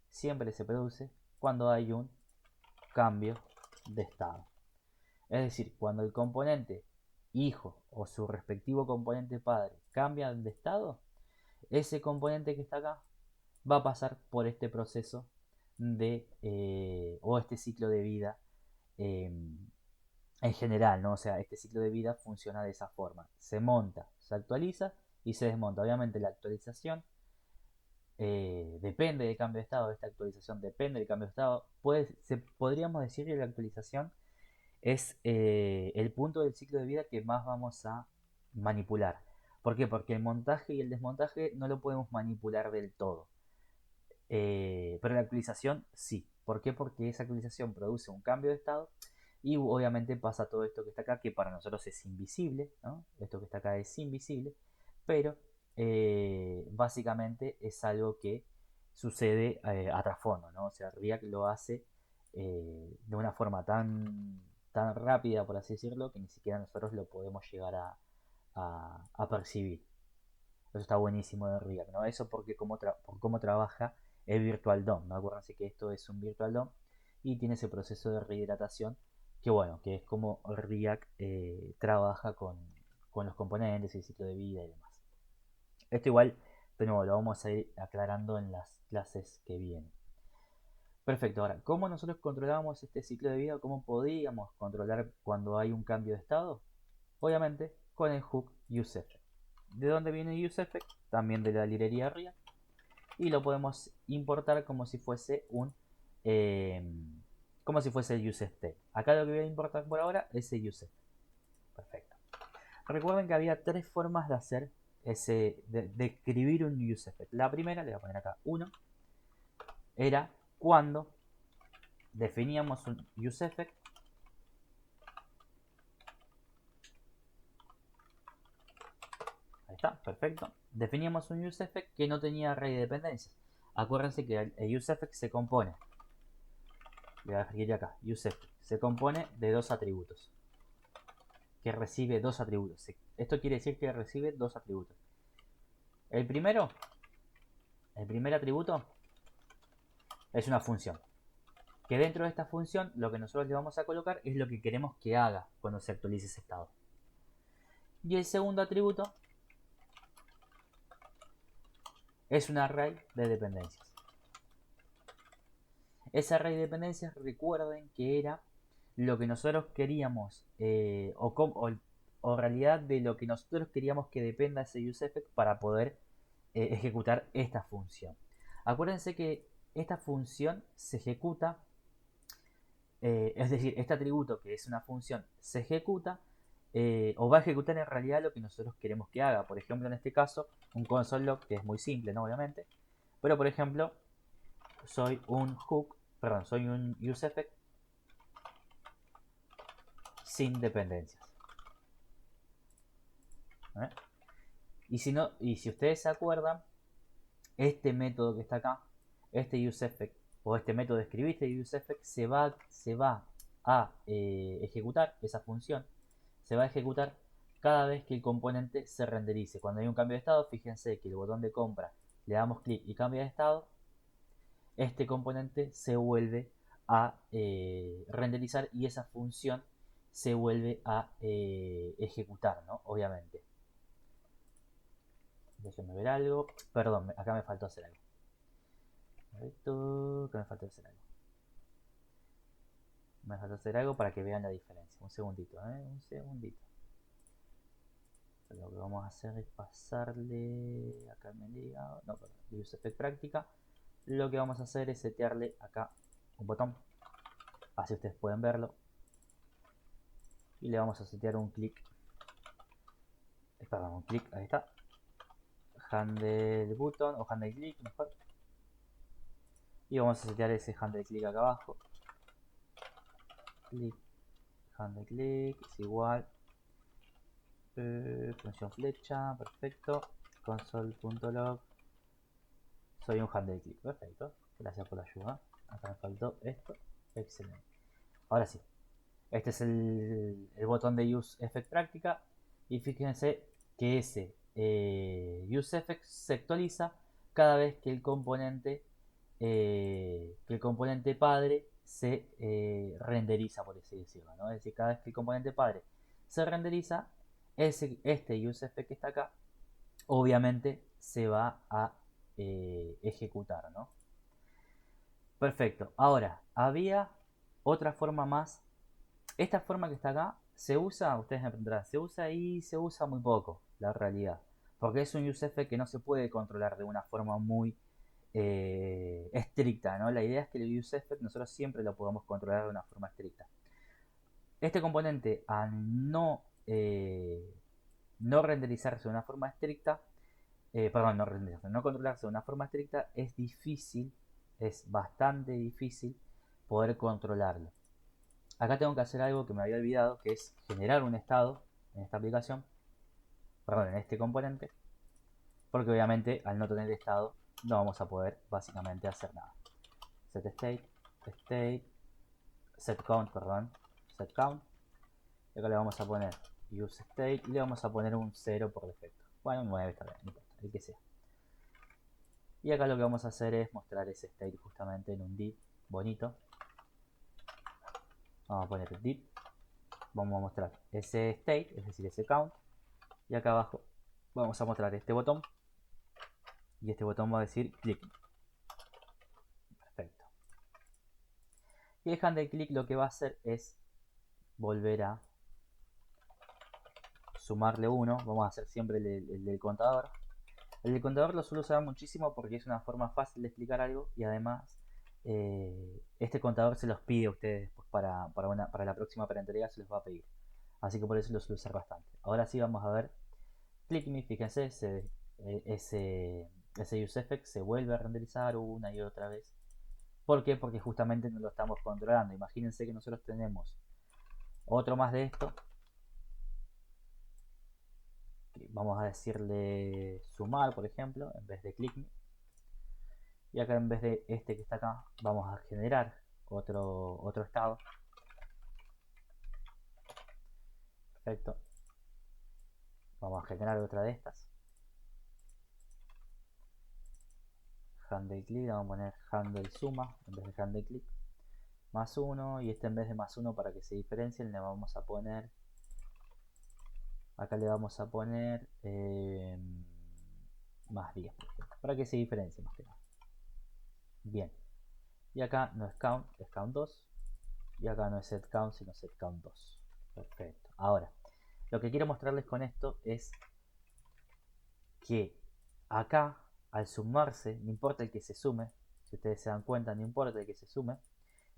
S1: siempre se produce cuando hay un cambio de estado. Es decir, cuando el componente hijo o su respectivo componente padre cambian de estado, ese componente que está acá va a pasar por este proceso o este ciclo de vida eh, en general, ¿no? O sea, este ciclo de vida funciona de esa forma. Se monta, se actualiza y se desmonta. Obviamente la actualización depende del cambio de estado, esta actualización depende del cambio de estado. Podríamos decir que la actualización es el punto del ciclo de vida que más vamos a manipular. ¿Por qué? Porque el montaje y el desmontaje no lo podemos manipular del todo. Pero la actualización sí. ¿Por qué? Porque esa actualización produce un cambio de estado y obviamente pasa todo esto que está acá, que para nosotros es invisible, ¿no? Esto que está acá es invisible, pero básicamente es algo que sucede a trasfondo, ¿no? O sea, React lo hace de una forma tan rápida, por así decirlo, que ni siquiera nosotros lo podemos llegar a percibir. Eso está buenísimo de React, ¿no? Eso porque por cómo trabaja el Virtual DOM, ¿no? Acuérdense que esto es un Virtual DOM y tiene ese proceso de rehidratación que bueno, que es como React trabaja con los componentes y el ciclo de vida y demás. Esto igual, de nuevo, lo vamos a ir aclarando en las clases que vienen. Perfecto, ahora, ¿cómo nosotros controlamos este ciclo de vida? ¿Cómo podíamos controlar cuando hay un cambio de estado? Obviamente con el hook useEffect. ¿De dónde viene useEffect? También de la librería React. Y lo podemos importar como si fuese eh, el useState. Acá lo que voy a importar por ahora es el useEffect. Perfecto. Recuerden que había tres formas de hacer de escribir un useEffect. La primera, le voy a poner acá 1, era cuando definíamos un useEffect. Ahí está, perfecto. Definíamos un useEffect que no tenía array de dependencias. Acuérdense que el useEffect se compone, le voy a escribir acá, useEffect, se compone de dos atributos. Que recibe dos atributos. Esto quiere decir que recibe dos atributos. El primer atributo es una función. Que dentro de esta función lo que nosotros le vamos a colocar es lo que queremos que haga cuando se actualice ese estado. Y el segundo atributo es un array de dependencias. Ese array de dependencias, recuerden que era lo que nosotros queríamos, o en realidad de lo que nosotros queríamos que dependa ese useEffect para poder ejecutar esta función. Acuérdense que esta función se ejecuta, es decir, este atributo que es una función se ejecuta o va a ejecutar en realidad lo que nosotros queremos que haga. Por ejemplo, en este caso, un console log, que es muy simple, ¿no? Obviamente. Pero, por ejemplo, soy un useEffect sin dependencias. ¿Eh? Y si ustedes se acuerdan, este método que está acá, este useEffect, o este método de escribir este useEffect, se va a ejecutar, esa función, se va a ejecutar cada vez que el componente se renderice. Cuando hay un cambio de estado, fíjense que el botón de compra, le damos clic y cambia de estado, este componente se vuelve a renderizar y esa función se vuelve a ejecutar, ¿no? Obviamente. Déjenme ver algo. Perdón, acá me faltó hacer algo. Acá me faltó hacer algo. Me faltó hacer algo para que vean la diferencia. Un segundito, un segundito. Lo que vamos a hacer es pasarle acá me diga, no, perdón, useEffect práctica. Lo que vamos a hacer es setearle acá un botón, así ustedes pueden verlo, y le vamos a setear un clic, perdón, un clic, ahí está, handle button o handle click mejor, y vamos a setear ese handle click acá abajo, clic, handle click es igual, función flecha, perfecto, console.log, soy un handle click, perfecto, gracias por la ayuda. Acá me faltó esto, excelente. Ahora sí, este es el botón de useEffect práctica y fíjense que ese useEffect se actualiza cada vez que el componente padre se renderiza, por así decirlo, ¿no? Es decir, cada vez que el componente padre se renderiza, este useEffect que está acá, obviamente se va a ejecutar, ¿no? Perfecto. Ahora, había otra forma más. Esta forma que está acá se usa, ustedes me preguntarán, se usa y se usa muy poco, la realidad. Porque es un useEffect que no se puede controlar de una forma muy estricta, ¿no? La idea es que el useEffect nosotros siempre lo podamos controlar de una forma estricta. Este componente, al no renderizarse de una forma estricta, perdón, no controlarse de una forma estricta, es difícil, es bastante difícil poder controlarlo. Acá tengo que hacer algo que me había olvidado, que es generar un estado en esta aplicación, perdón, en este componente, porque obviamente al no tener estado no vamos a poder básicamente hacer nada. Set state, set count, y acá le vamos a poner use state y le vamos a poner un 0 por defecto. Bueno, un 9 está bien, no importa, el que sea. Y acá lo que vamos a hacer es mostrar ese state justamente en un div bonito. Vamos a poner el div, vamos a mostrar ese state, es decir, ese count, y acá abajo vamos a mostrar este botón, y este botón va a decir click. Perfecto. Y el handle click lo que va a hacer es volver a sumarle 1. Vamos a hacer siempre el del contador. El del contador lo suelo usar muchísimo porque es una forma fácil de explicar algo, y además este contador se los pide a ustedes después para la próxima preentrega, se los va a pedir. Así que por eso lo suelo usar bastante. Ahora sí vamos a ver click me, fíjense, ese useEffect se vuelve a renderizar una y otra vez. ¿Por qué? Porque justamente no lo estamos controlando. Imagínense que nosotros tenemos otro más de esto. Vamos a decirle sumar, por ejemplo, en vez de click me. Y acá en vez de este que está acá, vamos a generar otro estado. Perfecto. Vamos a generar otra de estas. Handle click, vamos a poner handle suma en vez de handle click. Más 1, y este en vez de más 1, para que se diferencien, le vamos a poner, acá le vamos a poner más 10, para que se diferencie más que nada. Bien, y acá no es count 2, y acá no es set count, sino set count 2. Perfecto. Ahora, lo que quiero mostrarles con esto es que acá, al sumarse, no importa el que se sume, si ustedes se dan cuenta, no importa el que se sume,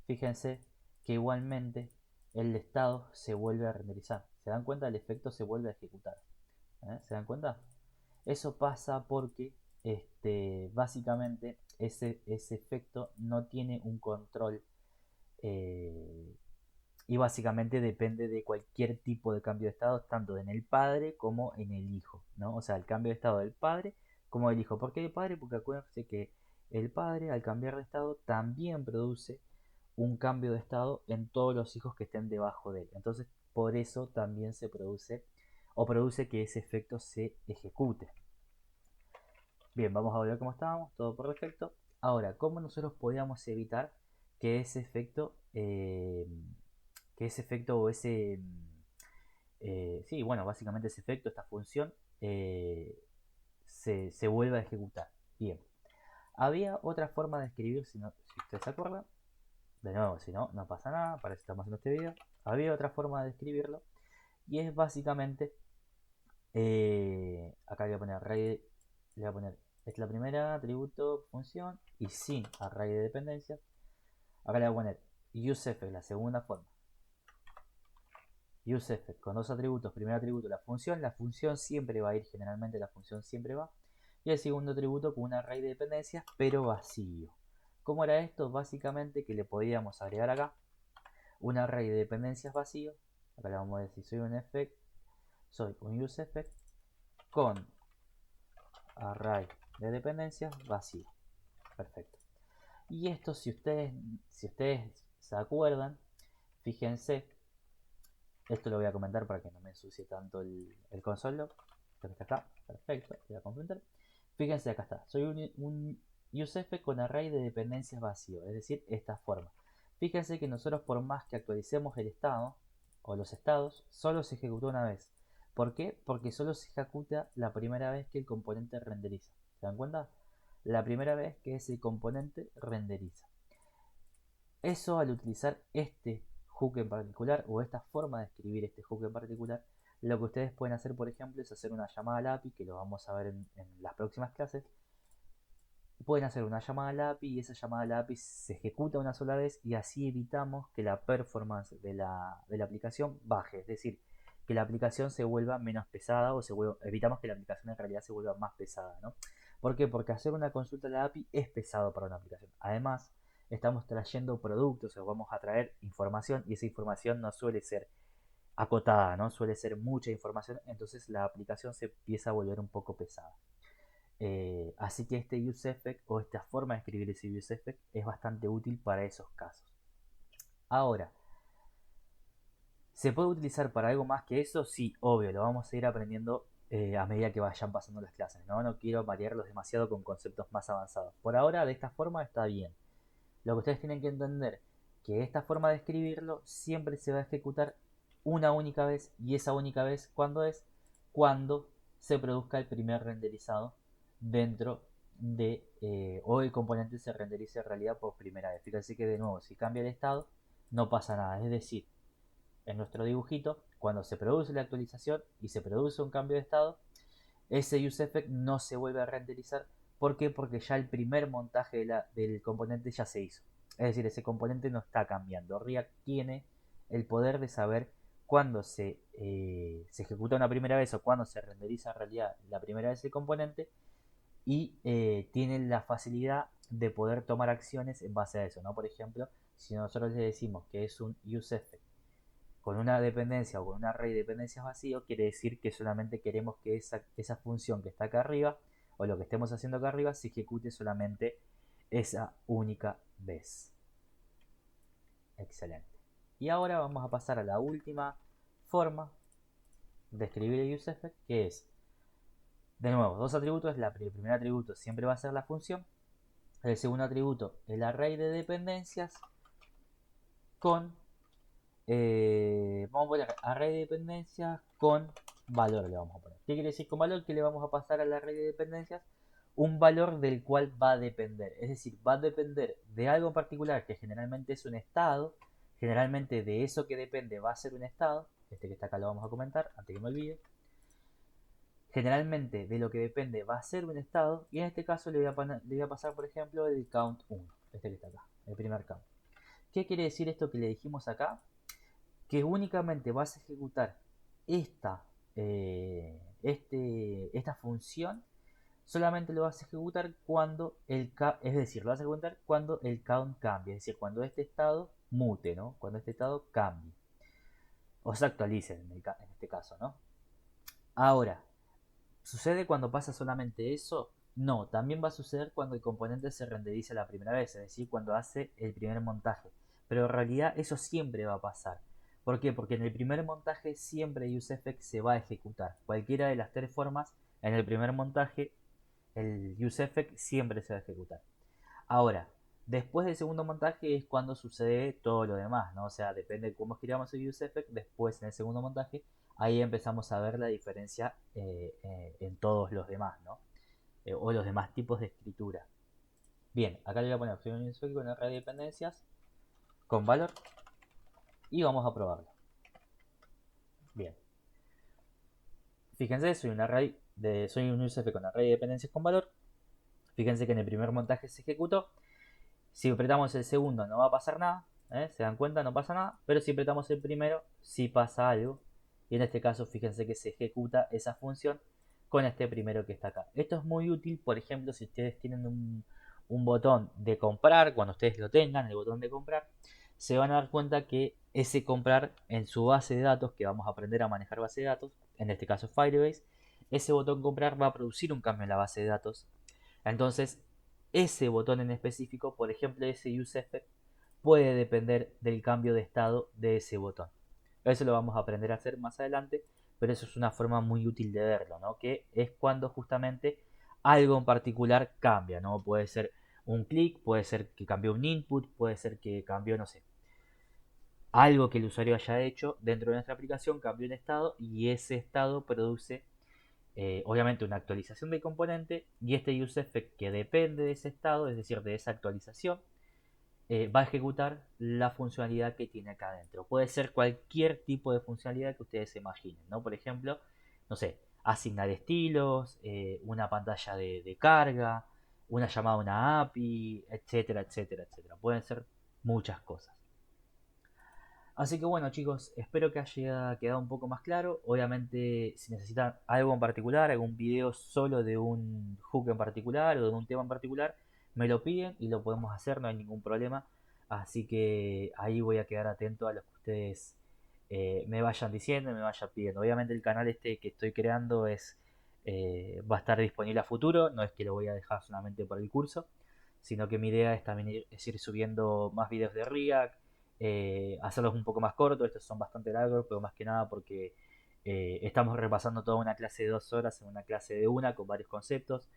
S1: fíjense que igualmente el estado se vuelve a renderizar. ¿Se dan cuenta? El efecto se vuelve a ejecutar. ¿Se dan cuenta? Eso pasa porque básicamente ese efecto no tiene un control y básicamente depende de cualquier tipo de cambio de estado, tanto en el padre como en el hijo, ¿no? O sea, el cambio de estado del padre como del hijo. ¿Por qué el padre? Porque acuérdense que el padre, al cambiar de estado, también produce un cambio de estado en todos los hijos que estén debajo de él. Entonces, por eso también se produce o produce que ese efecto se ejecute. Bien, vamos a volver como estábamos, todo por defecto. Ahora, ¿cómo nosotros podíamos evitar que ese efecto o sí, bueno, básicamente ese efecto, esta función, se vuelva a ejecutar? Bien, había otra forma de escribir, si ustedes se acuerdan, de nuevo, si no, no pasa nada, para eso estamos haciendo este video. Había otra forma de escribirlo, y es básicamente, acá le voy a poner array, le voy a poner, esta es la primera, atributo, función, y sin array de dependencias. Acá le voy a poner useEffect, la segunda forma. useEffect con dos atributos, primer atributo la función siempre va a ir, generalmente la función siempre va, y el segundo atributo con un array de dependencias, pero vacío. ¿Cómo era esto? Básicamente que le podíamos agregar acá un array de dependencias vacío. Acá le vamos a decir soy un useEffect con array de dependencias vacío. Perfecto. Y esto, si ustedes se acuerdan, fíjense, esto lo voy a comentar para que no me ensucie tanto el console log, que está acá. Perfecto, voy a completar. Fíjense, acá está. Soy un UseEffect con array de dependencias vacío, es decir, esta forma. Fíjense que nosotros, por más que actualicemos el estado o los estados, solo se ejecuta una vez. ¿Por qué? Porque solo se ejecuta la primera vez que el componente renderiza. ¿Se dan cuenta? La primera vez que ese componente renderiza. Eso, al utilizar este hook en particular, o esta forma de escribir este hook en particular, lo que ustedes pueden hacer, por ejemplo, es hacer una llamada a la API, que lo vamos a ver en las próximas clases. Pueden hacer una llamada a la API y esa llamada a la API se ejecuta una sola vez, y así evitamos que la performance de la aplicación baje. Es decir, que la aplicación se vuelva menos pesada, o evitamos que la aplicación en realidad se vuelva más pesada, ¿no? ¿Por qué? Porque hacer una consulta a la API es pesado para una aplicación. Además, estamos trayendo productos o vamos a traer información, y esa información no suele ser acotada, ¿no? Suele ser mucha información, entonces la aplicación se empieza a volver un poco pesada. Así que este UseEffect, o esta forma de escribir ese UseEffect, es bastante útil para esos casos. Ahora, ¿se puede utilizar para algo más que eso? Sí, obvio, lo vamos a ir aprendiendo a medida que vayan pasando las clases, ¿no? No quiero marearlos demasiado con conceptos más avanzados. Por ahora, de esta forma está bien. Lo que ustedes tienen que entender, que esta forma de escribirlo siempre se va a ejecutar una única vez, y esa única vez, ¿cuándo es? Cuando se produzca el primer renderizado dentro de, o el componente se renderice en realidad por primera vez. Fíjense que de nuevo, si cambia el estado, no pasa nada. Es decir, en nuestro dibujito, cuando se produce la actualización y se produce un cambio de estado, ese UseEffect no se vuelve a renderizar. ¿Por qué? Porque ya el primer montaje del componente ya se hizo. Es decir, ese componente no está cambiando. React tiene el poder de saber cuándo se ejecuta una primera vez o cuándo se renderiza en realidad la primera vez el componente, y tiene la facilidad de poder tomar acciones en base a eso, ¿no? Por ejemplo, si nosotros le decimos que es un UseEffect con una dependencia o con un array de dependencias vacío, quiere decir que solamente queremos que esa función que está acá arriba, o lo que estemos haciendo acá arriba, se ejecute solamente esa única vez. Excelente. Y ahora vamos a pasar a la última forma de escribir el UseEffect, que es, de nuevo, dos atributos. El primer atributo siempre va a ser la función. El segundo atributo, el array de dependencias con vamos a poner array de dependencias con valor, le vamos a poner. ¿Qué quiere decir con valor? Que le vamos a pasar al array de dependencias un valor del cual va a depender. Es decir, va a depender de algo en particular, que generalmente es un estado. Generalmente de eso que depende va a ser un estado. Este que está acá lo vamos a comentar antes que me olvide. Generalmente de lo que depende va a ser un estado. Y en este caso le voy a pasar, por ejemplo, el count 1. Este que está acá, el primer count. ¿Qué quiere decir esto que le dijimos acá? Que únicamente vas a ejecutar esta, esta función, solamente lo vas a ejecutar cuando es decir, lo vas a ejecutar cuando el count cambie, es decir, cuando este estado mute, ¿no? Cuando este estado cambie o se actualice en este caso, ¿no? Ahora, ¿sucede cuando pasa solamente eso? No, también va a suceder cuando el componente se renderiza la primera vez, es decir, cuando hace el primer montaje. Pero en realidad eso siempre va a pasar. ¿Por qué? Porque en el primer montaje siempre UseEffect se va a ejecutar. Cualquiera de las tres formas, en el primer montaje el UseEffect siempre se va a ejecutar. Ahora, después del segundo montaje es cuando sucede todo lo demás, ¿no? O sea, depende de cómo escribamos el UseEffect, después en el segundo montaje, ahí empezamos a ver la diferencia en todos los demás, ¿no? O los demás tipos de escritura. Bien, acá le voy a poner opción UseEffect con array de dependencias, con valor, y vamos a probarlo. Bien. Fíjense, soy un UseEffect con array de dependencias con valor. Fíjense que en el primer montaje se ejecutó. Si apretamos el segundo no va a pasar nada, se dan cuenta, no pasa nada, pero si apretamos el primero sí pasa algo, y en este caso fíjense que se ejecuta esa función con este primero que está acá. Esto es muy útil, por ejemplo, si ustedes tienen un botón de comprar, cuando ustedes lo tengan, el botón de comprar, se van a dar cuenta que ese comprar en su base de datos, que vamos a aprender a manejar base de datos, en este caso Firebase, ese botón comprar va a producir un cambio en la base de datos. Entonces, ese botón en específico, por ejemplo ese UseEffect, puede depender del cambio de estado de ese botón. Eso lo vamos a aprender a hacer más adelante, pero eso es una forma muy útil de verlo, ¿no? Que es cuando justamente algo en particular cambia, ¿no? Puede ser un clic, puede ser que cambió un input, puede ser que cambió, no sé, algo que el usuario haya hecho dentro de nuestra aplicación, cambió un estado y ese estado produce obviamente una actualización del componente y este useEffect que depende de ese estado, es decir, de esa actualización, va a ejecutar la funcionalidad que tiene acá adentro. Puede ser cualquier tipo de funcionalidad que ustedes se imaginen, ¿no? Por ejemplo, no sé, asignar estilos, una pantalla de carga, una llamada a una API, etcétera, etcétera, etcétera. Pueden ser muchas cosas. Así que bueno chicos, espero que haya quedado un poco más claro. Obviamente si necesitan algo en particular, algún video solo de un hook en particular o de un tema en particular, me lo piden y lo podemos hacer, no hay ningún problema. Así que ahí voy a quedar atento a lo que ustedes me vayan diciendo y me vayan pidiendo. Obviamente el canal este que estoy creando va a estar disponible a futuro, no es que lo voy a dejar solamente por el curso, sino que mi idea es también ir subiendo más videos de React, hacerlos un poco más cortos, estos son bastante largos, pero más que nada porque estamos repasando toda una clase de 2 horas en una clase de una con varios conceptos.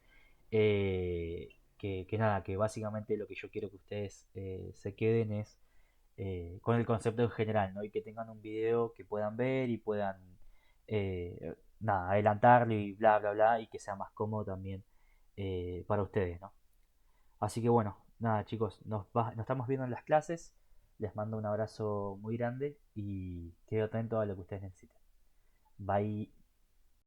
S1: Que nada, que básicamente lo que yo quiero que ustedes se queden es con el concepto en general, ¿no? Y que tengan un video que puedan ver y puedan nada, adelantarlo y bla bla bla y que sea más cómodo también para ustedes, ¿no? Así que bueno, nada chicos, nos estamos viendo en las clases. Les mando un abrazo muy grande y quedo atento a lo que ustedes necesiten. Bye.